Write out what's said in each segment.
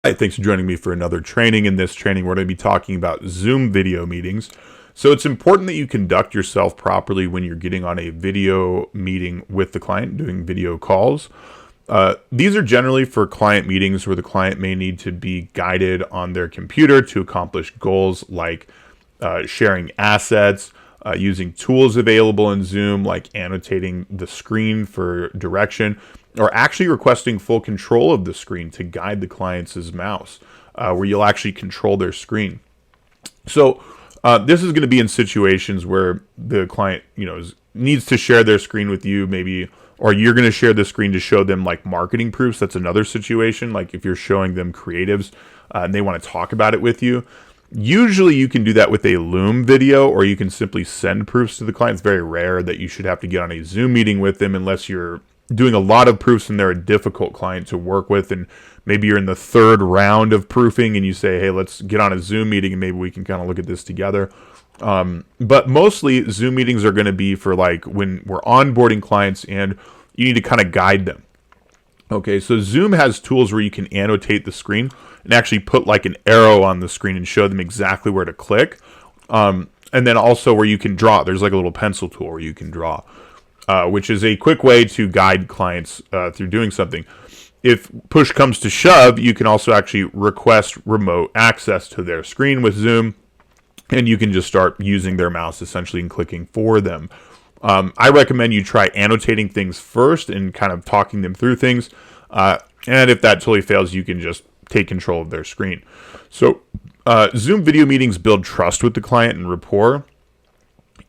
Hi, thanks for joining me for another training. In this training, we're going to be talking about Zoom video meetings. So it's important that you conduct yourself properly when you're getting on a video meeting with the client, doing video calls. These are generally for client meetings where the client may need to be guided on their computer to accomplish goals like sharing assets, using tools available in Zoom like annotating the screen for direction, or actually requesting full control of the screen to guide the client's mouse, where you'll actually control their screen. So this is going to be in situations where the client, needs to share their screen with you, maybe, or you're going to share the screen to show them like marketing proofs. That's another situation. Like if you're showing them creatives and they want to talk about it with you. Usually you can do that with a Loom video, or you can simply send proofs to the client. It's very rare that you should have to get on a Zoom meeting with them unless you're doing a lot of proofs and they're a difficult client to work with, and maybe you're in the third round of proofing and you say, hey, let's get on a Zoom meeting and maybe we can kind of look at this together. But mostly Zoom meetings are going to be for like when we're onboarding clients and you need to kind of guide them. Okay, so Zoom has tools where you can annotate the screen and actually put like an arrow on the screen and show them exactly where to click. And then also where you can draw. There's like a little pencil tool where you can draw, which is a quick way to guide clients through doing something. If push comes to shove, you can also actually request remote access to their screen with Zoom, and you can just start using their mouse essentially and clicking for them. I recommend you try annotating things first and kind of talking them through things. And if that totally fails, you can just take control of their screen. So Zoom video meetings build trust with the client and rapport.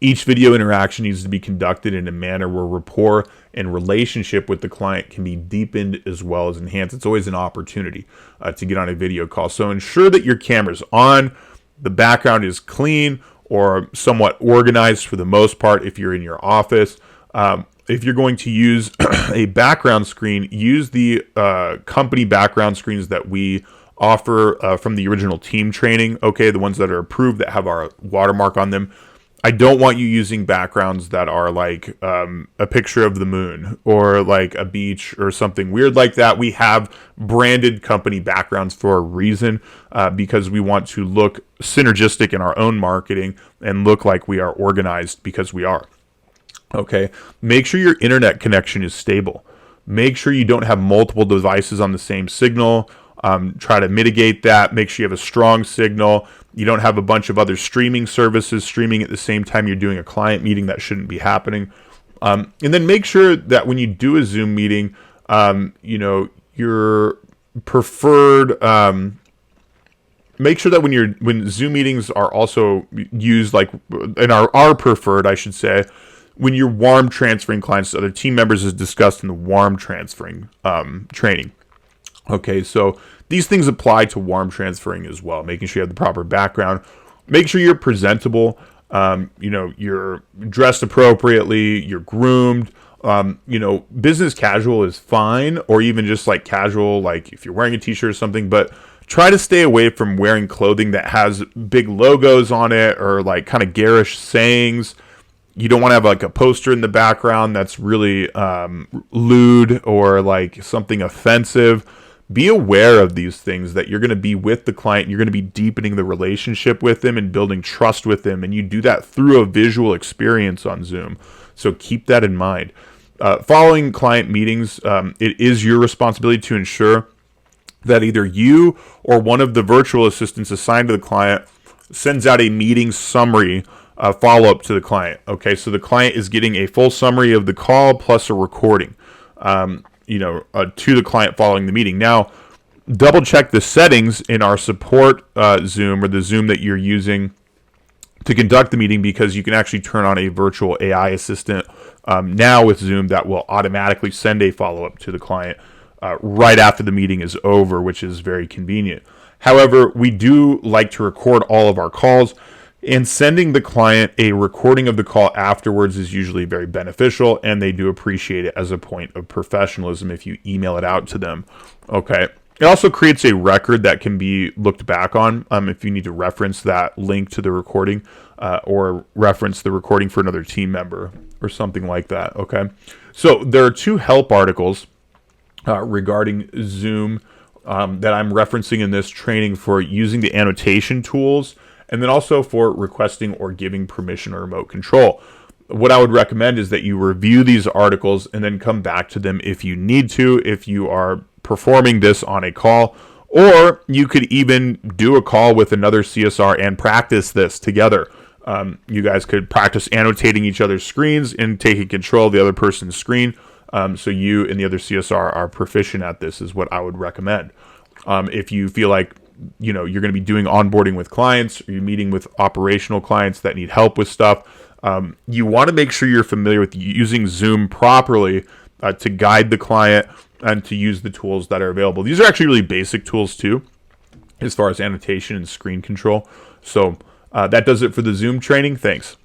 Each video interaction needs to be conducted in a manner where rapport and relationship with the client can be deepened as well as enhanced. It's always an opportunity to get on a video call. So ensure that your camera's on, the background is clean or somewhat organized for the most part if you're in your office. If you're going to use a background screen, use the company background screens that we offer from the original team training, okay, the ones that are approved that have our watermark on them. I don't want you using backgrounds that are like a picture of the moon or like a beach or something weird like that. We have branded company backgrounds for a reason because we want to look synergistic in our own marketing and look like we are organized because we are. Okay, make sure your internet connection is stable. Make sure you don't have multiple devices on the same signal. Try to mitigate that. Make sure you have a strong signal. You don't have a bunch of other streaming services streaming at the same time you're doing a client meeting. That shouldn't be happening. And then make sure that when you do a Zoom meeting, your preferred. Make sure that when Zoom meetings are also used, like and are preferred, I should say, when you're warm transferring clients to other team members, as discussed in the warm transferring training. Okay, so these things apply to warm transferring as well, making sure you have the proper background. Make sure you're presentable, you're dressed appropriately, you're groomed. Business casual is fine, or even just like casual, like if you're wearing a t-shirt or something, but try to stay away from wearing clothing that has big logos on it or like kind of garish sayings. You don't want to have like a poster in the background that's really lewd or like something offensive. Be aware of these things, that you're going to be with the client. You're going to be deepening the relationship with them and building trust with them. And you do that through a visual experience on Zoom. So keep that in mind. Following client meetings, it is your responsibility to ensure that either you or one of the virtual assistants assigned to the client sends out a meeting summary follow-up to the client. Okay, so the client is getting a full summary of the call plus a recording. To the client following the meeting. Now, double check the settings in our support Zoom or the Zoom that you're using to conduct the meeting, because you can actually turn on a virtual AI assistant now with Zoom that will automatically send a follow-up to the client right after the meeting is over, which is very convenient. However, we do like to record all of our calls, and sending the client a recording of the call afterwards is usually very beneficial, and they do appreciate it as a point of professionalism if you email it out to them. Okay. It also creates a record that can be looked back on if you need to reference that link to the recording or reference the recording for another team member or something like that. Okay. So there are two help articles regarding Zoom that I'm referencing in this training for using the annotation tools, and then also for requesting or giving permission or remote control. What I would recommend is that you review these articles and then come back to them if you need to, if you are performing this on a call, or you could even do a call with another CSR and practice this together. You guys could practice annotating each other's screens and taking control of the other person's screen. So you and the other CSR are proficient at this is what I would recommend. If you feel like you're going to be doing onboarding with clients, or you're meeting with operational clients that need help with stuff, you want to make sure you're familiar with using Zoom properly to guide the client and to use the tools that are available. These are actually really basic tools too, as far as annotation and screen control. So that does it for the Zoom training. Thanks.